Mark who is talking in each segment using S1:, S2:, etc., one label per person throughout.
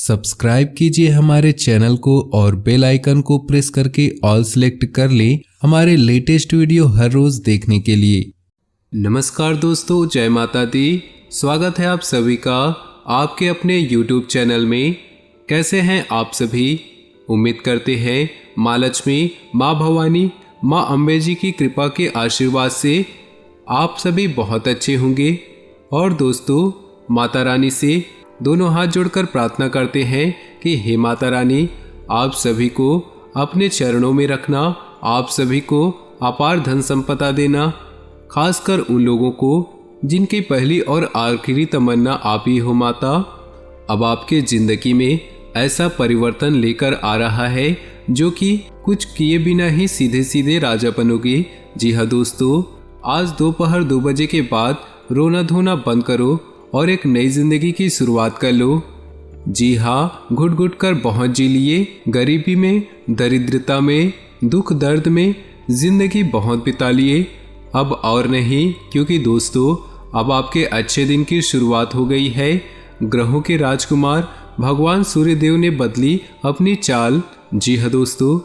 S1: Subscribe कीजिए हमारे channel को और बेल आइकन को प्रेस करके ऑल सेलेक्ट कर लें हमारे लेटेस्ट वीडियो हर रोज देखने के लिए। नमस्कार दोस्तों, जय माता दी। स्वागत है आप सभी का आपके अपने YouTube चैनल में। कैसे हैं आप सभी? उम्मीद करते हैं माँ लक्ष्मी, माँ भवानी, माँ अम्बे जी की कृपा के आशीर्वाद से आप सभी बहुत अच्छे होंगे। और दोस्तों, माता रानी से दोनों हाथ जोड़कर प्रार्थना करते हैं कि हे माता रानी, आप सभी को अपने चरणों में रखना, आप सभी को अपार धन संपदा देना, खासकर उन लोगों को जिनकी पहली और आखिरी तमन्ना आप ही हो माता। अब आपके जिंदगी में ऐसा परिवर्तन लेकर आ रहा है जो कि कुछ किए बिना ही सीधे सीधे राजा बनोगे। जी हाँ दोस्तों, आज दोपहर 2 बजे के बाद रोना धोना बंद करो और एक नई जिंदगी की शुरुआत कर लो। जी हाँ, घुट घुट कर बहुत जी लिए, गरीबी में, दरिद्रता में, दुख दर्द में जिंदगी बहुत बिता लिए। अब और नहीं, क्योंकि दोस्तों अब आपके अच्छे दिन की शुरुआत हो गई है। ग्रहों के राजकुमार भगवान सूर्यदेव ने बदली अपनी चाल। जी हाँ दोस्तों,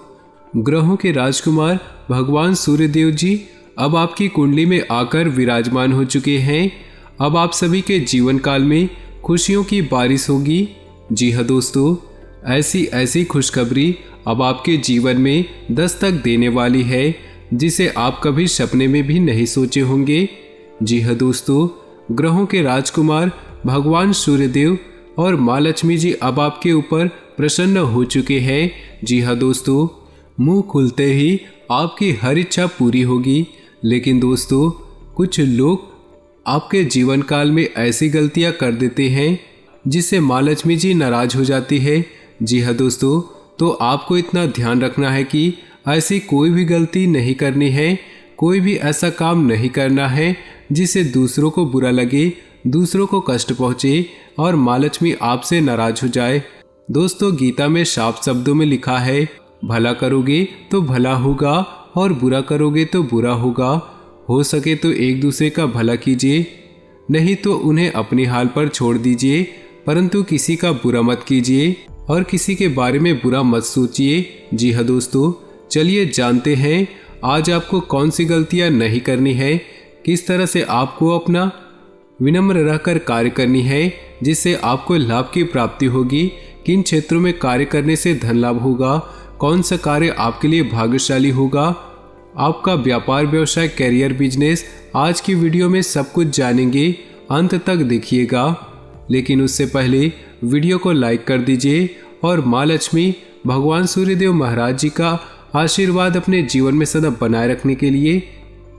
S1: ग्रहों के राजकुमार भगवान सूर्यदेव जी अब आपकी कुंडली में आकर विराजमान हो चुके हैं। अब आप सभी के जीवन काल में खुशियों की बारिश होगी। जी हाँ दोस्तों, ऐसी खुशखबरी अब आपके जीवन में दस्तक देने वाली है जिसे आप कभी सपने में भी नहीं सोचे होंगे। जी हाँ दोस्तों, ग्रहों के राजकुमार भगवान सूर्यदेव और माँ लक्ष्मी जी अब आपके ऊपर प्रसन्न हो चुके हैं। जी हाँ दोस्तों, मुंह खुलते ही आपकी हर इच्छा पूरी होगी। लेकिन दोस्तों, कुछ लोग आपके जीवन काल में ऐसी गलतियां कर देते हैं जिससे माँ लक्ष्मी जी नाराज हो जाती है। जी हाँ दोस्तों, तो आपको इतना ध्यान रखना है कि ऐसी कोई भी गलती नहीं करनी है, कोई भी ऐसा काम नहीं करना है जिससे दूसरों को बुरा लगे, दूसरों को कष्ट पहुँचे और माँ लक्ष्मी आपसे नाराज हो जाए। दोस्तों, गीता में साफ शब्दों में लिखा है, भला करोगे तो भला होगा और बुरा करोगे तो बुरा होगा। हो सके तो एक दूसरे का भला कीजिए, नहीं तो उन्हें अपने हाल पर छोड़ दीजिए, परंतु किसी का बुरा मत कीजिए और किसी के बारे में बुरा मत सोचिए। जी हाँ दोस्तों, चलिए जानते हैं आज आपको कौन सी गलतियां नहीं करनी है, किस तरह से आपको अपना विनम्र रहकर कार्य करनी है जिससे आपको लाभ की प्राप्ति होगी, किन क्षेत्रों में कार्य करने से धन लाभ होगा, कौन सा कार्य आपके लिए भाग्यशाली होगा, आपका व्यापार, व्यवसाय, कैरियर, बिजनेस। आज की वीडियो में सब कुछ जानेंगे, अंत तक देखिएगा। लेकिन उससे पहले वीडियो को लाइक कर दीजिए और माँ लक्ष्मी, भगवान सूर्यदेव महाराज जी का आशीर्वाद अपने जीवन में सदा बनाए रखने के लिए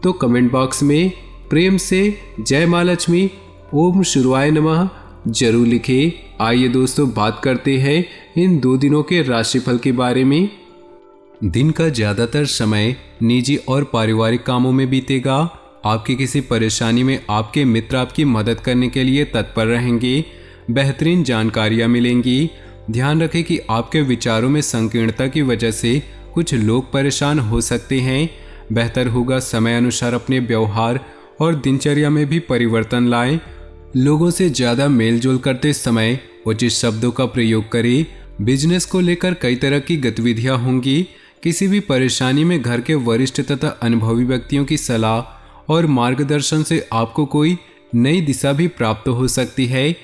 S1: तो कमेंट बॉक्स में प्रेम से जय माँ लक्ष्मी, ओम शिवाय नमः जरूर लिखें। आइए दोस्तों, बात करते हैं इन 2 दिनों के राशिफल के बारे में। दिन का ज़्यादातर समय निजी और पारिवारिक कामों में बीतेगा। आपकी किसी परेशानी में आपके मित्र आपकी मदद करने के लिए तत्पर रहेंगे। बेहतरीन जानकारियाँ मिलेंगी। ध्यान रखें कि आपके विचारों में संकीर्णता की वजह से कुछ लोग परेशान हो सकते हैं। बेहतर होगा समय अनुसार अपने व्यवहार और दिनचर्या में भी परिवर्तन लाएं। लोगों से ज़्यादा मेलजोल करते समय उचित शब्दों का प्रयोग करें। बिजनेस को लेकर कई तरह की गतिविधियाँ होंगी। किसी भी परेशानी में घर के वरिष्ठ तथा अनुभवी व्यक्तियों की सलाह और मार्गदर्शन से आपको कोई नई दिशा भी प्राप्त हो सकती है।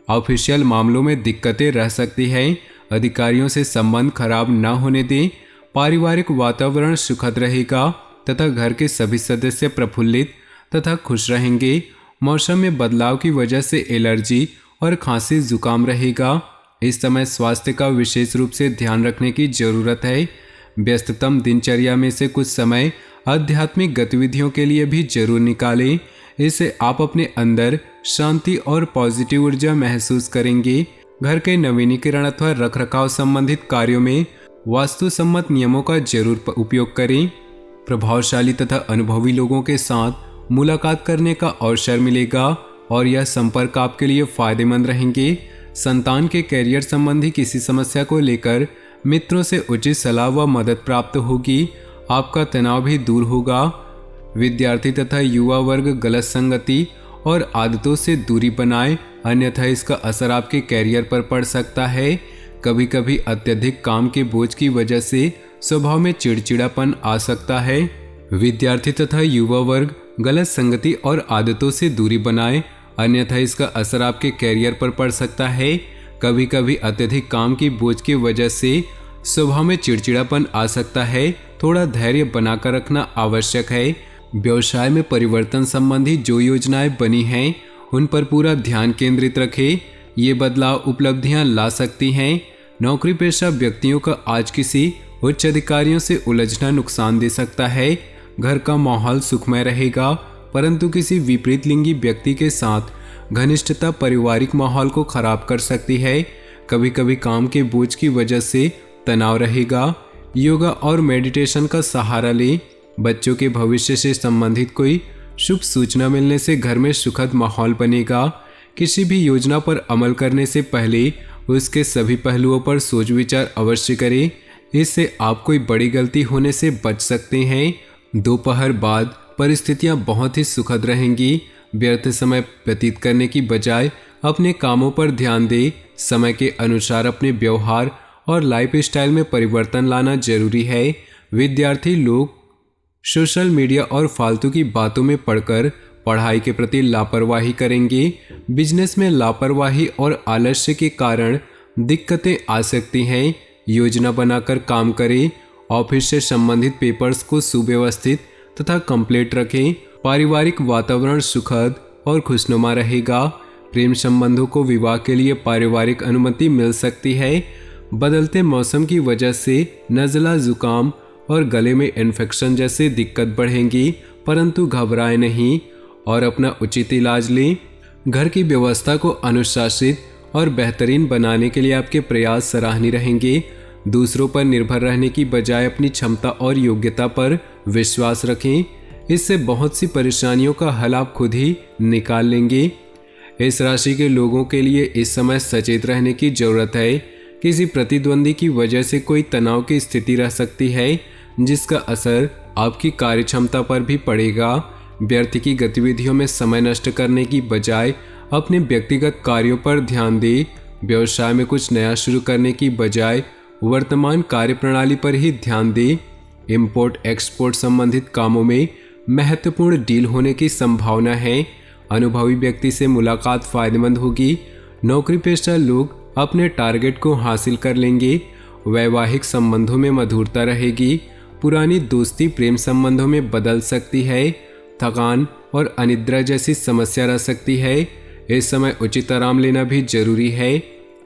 S1: ऑफिशियल मामलों में दिक्कतें रह सकती हैं। अधिकारियों से संबंध खराब न होने दें। पारिवारिक वातावरण सुखद रहेगा तथा घर के सभी सदस्य प्रफुल्लित तथा खुश रहेंगे। मौसम में बदलाव की वजह से एलर्जी और खांसी जुकाम रहेगा। इस समय स्वास्थ्य का विशेष रूप से ध्यान रखने की जरूरत है। व्यस्ततम दिनचर्या में से कुछ समय आध्यात्मिक गतिविधियों के लिए भी जरूर निकालें। इससे आप अपने अंदर शांति और पॉजिटिव ऊर्जा महसूस करेंगे। घर के नवीनीकरण अथवा रखरखाव संबंधित कार्यों में वास्तु सम्मत नियमों का जरूर उपयोग करें। प्रभावशाली तथा अनुभवी लोगों के साथ मुलाकात करने का अवसर मिलेगा और यह संपर्क आपके लिए फायदेमंद रहेंगे। संतान के कैरियर संबंधी किसी समस्या को लेकर मित्रों से उचित सलाह व मदद प्राप्त होगी। आपका तनाव भी दूर होगा। विद्यार्थी तथा युवा वर्ग गलत संगति और आदतों से दूरी बनाएं, अन्यथा इसका असर आपके कैरियर पर पड़ सकता है। कभी कभी अत्यधिक काम के बोझ की वजह से स्वभाव में चिड़चिड़ापन आ सकता है। विद्यार्थी तथा युवा वर्ग गलत संगति और आदतों से दूरी बनाएं, अन्यथा इसका असर आपके कैरियर पर पड़ सकता है। कभी कभी अत्यधिक काम की बोझ की वजह से स्वभाव में चिड़चिड़ापन आ सकता है, थोड़ा धैर्य बनाकर रखना आवश्यक है। व्यवसाय में परिवर्तन संबंधी जो योजनाएं बनी हैं उन पर पूरा ध्यान केंद्रित रखें, ये बदलाव उपलब्धियां ला सकती हैं। नौकरी पेशा व्यक्तियों का आज किसी उच्च अधिकारियों से उलझना नुकसान दे सकता है। घर का माहौल सुखमय रहेगा, परंतु किसी विपरीत लिंगी व्यक्ति के साथ घनिष्ठता पारिवारिक माहौल को खराब कर सकती है। कभी कभी काम के बोझ की वजह से तनाव रहेगा। योगा और मेडिटेशन का सहारा लें। बच्चों के भविष्य से संबंधित कोई शुभ सूचना मिलने से घर में सुखद माहौल बनेगा। किसी भी योजना पर अमल करने से पहले उसके सभी पहलुओं पर सोच विचार अवश्य करें, इससे आप कोई बड़ी गलती होने से बच सकते हैं। दोपहर बाद परिस्थितियां बहुत ही सुखद रहेंगी। व्यर्थ समय व्यतीत करने की बजाय अपने कामों पर ध्यान दें। समय के अनुसार अपने व्यवहार और लाइफ स्टाइल में परिवर्तन लाना जरूरी है। विद्यार्थी लोग सोशल मीडिया और फालतू की बातों में पड़कर पढ़ाई के प्रति लापरवाही करेंगे। बिजनेस में लापरवाही और आलस्य के कारण दिक्कतें आ सकती हैं। योजना बनाकर काम करें। ऑफिस से संबंधित पेपर्स को सुव्यवस्थित तथा कंप्लीट रखें। पारिवारिक वातावरण सुखद और खुशनुमा रहेगा। प्रेम संबंधों को विवाह के लिए पारिवारिक अनुमति मिल सकती है। बदलते मौसम की वजह से नज़ला, जुकाम और गले में इन्फेक्शन जैसे दिक्कत बढ़ेंगी, परंतु घबराएं नहीं और अपना उचित इलाज लें। घर की व्यवस्था को अनुशासित और बेहतरीन बनाने के लिए आपके प्रयास सराहनीय रहेंगे। दूसरों पर निर्भर रहने की बजाय अपनी क्षमता और योग्यता पर विश्वास रखें, इससे बहुत सी परेशानियों का हल आप खुद ही निकाल लेंगे। इस राशि के लोगों के लिए इस समय सचेत रहने की जरूरत है। किसी प्रतिद्वंदी की वजह से कोई तनाव की स्थिति रह सकती है, जिसका असर आपकी कार्य क्षमता पर भी पड़ेगा। व्यर्थ की गतिविधियों में समय नष्ट करने की बजाय अपने व्यक्तिगत कार्यों पर ध्यान दें। व्यवसाय में कुछ नया शुरू करने की बजाय वर्तमान कार्यप्रणाली पर ही ध्यान दें। इंपोर्ट एक्सपोर्ट संबंधित कामों में महत्वपूर्ण डील होने की संभावना है। अनुभवी व्यक्ति से मुलाकात फायदेमंद होगी। नौकरी पेशा लोग अपने टारगेट को हासिल कर लेंगे। वैवाहिक संबंधों में मधुरता रहेगी। पुरानी दोस्ती प्रेम संबंधों में बदल सकती है। थकान और अनिद्रा जैसी समस्या रह सकती है। इस समय उचित आराम लेना भी जरूरी है।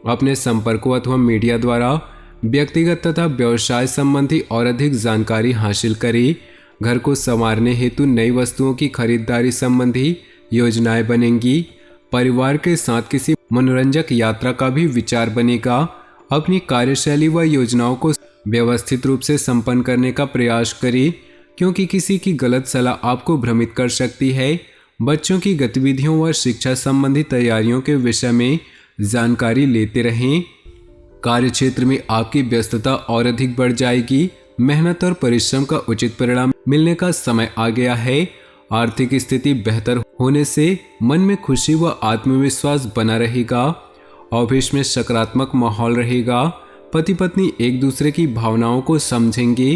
S1: अपने संपर्कों अथवा मीडिया द्वारा व्यक्तिगत तथा व्यवसाय संबंधी और अधिक जानकारी हासिल करें। घर को संवारने हेतु नई वस्तुओं की खरीदारी संबंधी योजनाएं बनेंगी। परिवार के साथ किसी मनोरंजक यात्रा का भी विचार बनेगा। अपनी कार्यशैली व योजनाओं को व्यवस्थित रूप से संपन्न करने का प्रयास करें, क्योंकि किसी की गलत सलाह आपको भ्रमित कर सकती है। बच्चों की गतिविधियों व शिक्षा संबंधी तैयारियों के विषय में जानकारी लेते रहें। कार्यक्षेत्र में आपकी व्यस्तता और अधिक बढ़ जाएगी। मेहनत और परिश्रम का उचित परिणाम मिलने का समय आ गया है। आर्थिक स्थिति बेहतर होने से मन में खुशी व आत्मविश्वास बना रहेगा। ऑफिस में सकारात्मक माहौल रहेगा। पति पत्नी एक दूसरे की भावनाओं को समझेंगे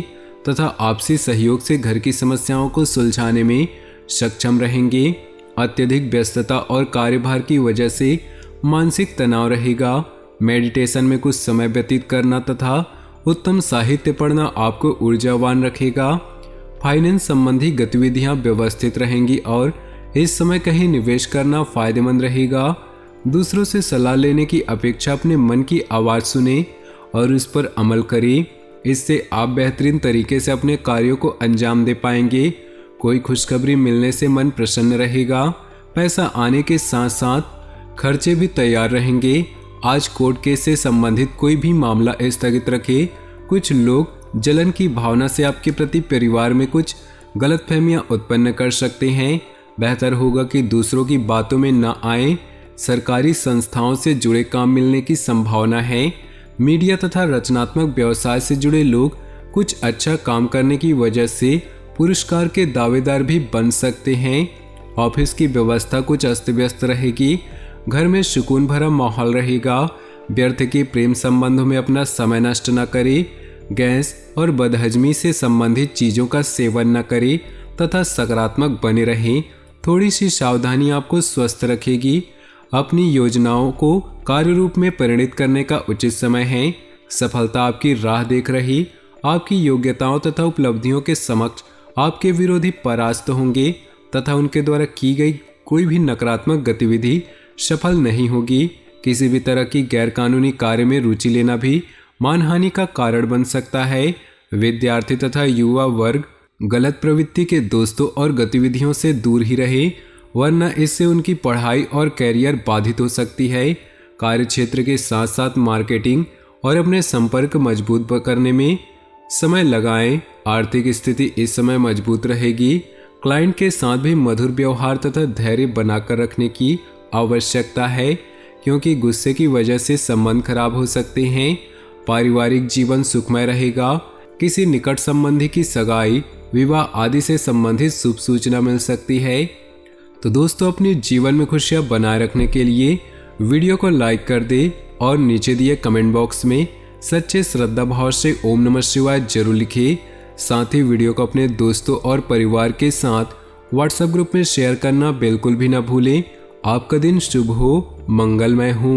S1: तथा आपसी सहयोग से घर की समस्याओं को सुलझाने में सक्षम रहेंगे। अत्यधिक व्यस्तता और कार्यभार की वजह से मानसिक तनाव रहेगा। मेडिटेशन में कुछ समय व्यतीत करना तथा उत्तम साहित्य पढ़ना आपको ऊर्जावान रखेगा। फाइनेंस संबंधी गतिविधियां व्यवस्थित रहेंगी और इस समय कहीं निवेश करना फायदेमंद रहेगा। दूसरों से सलाह लेने की अपेक्षा अपने मन की आवाज़ सुने और उस पर अमल करें। इससे आप बेहतरीन तरीके से अपने कार्यों को अंजाम दे पाएंगे। कोई खुशखबरी मिलने से मन प्रसन्न रहेगा। पैसा आने के साथ साथ खर्चे भी तैयार रहेंगे। आज कोर्ट केस से संबंधित कोई भी मामला स्थगित रखें। कुछ लोग जलन की भावना से आपके प्रति परिवार में कुछ गलतफहमियां उत्पन्न कर सकते हैं। बेहतर होगा कि दूसरों की बातों में न आएं। सरकारी संस्थाओं से जुड़े काम मिलने की संभावना है। मीडिया तथा रचनात्मक व्यवसाय से जुड़े लोग कुछ अच्छा काम करने की वजह से पुरस्कार के दावेदार भी बन सकते हैं। ऑफिस की व्यवस्था कुछ अस्त व्यस्त रहेगी। घर में सुकून भरा माहौल रहेगा। व्यर्थ के प्रेम संबंधों में अपना समय नष्ट न करें। गैस और बदहजमी से संबंधित चीज़ों का सेवन न करें तथा सकारात्मक बने रहें। थोड़ी सी सावधानी आपको स्वस्थ रखेगी। अपनी योजनाओं को कार्य रूप में परिणत करने का उचित समय है। सफलता आपकी राह देख रही। आपकी योग्यताओं तथा उपलब्धियों के समक्ष आपके विरोधी परास्त होंगे तथा उनके द्वारा की गई कोई भी नकारात्मक गतिविधि सफल नहीं होगी। किसी भी तरह की गैरकानूनी कार्य में रुचि लेना भी मानहानि का कारण बन सकता है। विद्यार्थी तथा युवा वर्ग गलत प्रवृत्ति के दोस्तों और गतिविधियों से दूर ही रहे, वरना इससे उनकी पढ़ाई और कैरियर बाधित हो सकती है। कार्य क्षेत्र के साथ साथ मार्केटिंग और अपने संपर्क मजबूत करने में समय लगाएं। आर्थिक स्थिति इस समय मजबूत रहेगी। क्लाइंट के साथ भी मधुर व्यवहार तथा धैर्य बनाकर रखने की आवश्यकता है, क्योंकि गुस्से की वजह से संबंध खराब हो सकते हैं। पारिवारिक जीवन सुखमय रहेगा। किसी निकट संबंधी की सगाई, विवाह आदि से संबंधित शुभ सूचना मिल सकती है। तो दोस्तों, अपने जीवन में खुशियां बनाए रखने के लिए वीडियो को लाइक कर दे और नीचे दिए कमेंट बॉक्स में सच्चे श्रद्धा भाव से ओम नमः शिवाय जरूर लिखिए। साथ ही वीडियो को अपने दोस्तों और परिवार के साथ व्हाट्सएप ग्रुप में शेयर करना बिल्कुल भी ना भूलें। आपका दिन शुभ हो, मंगलमय हो।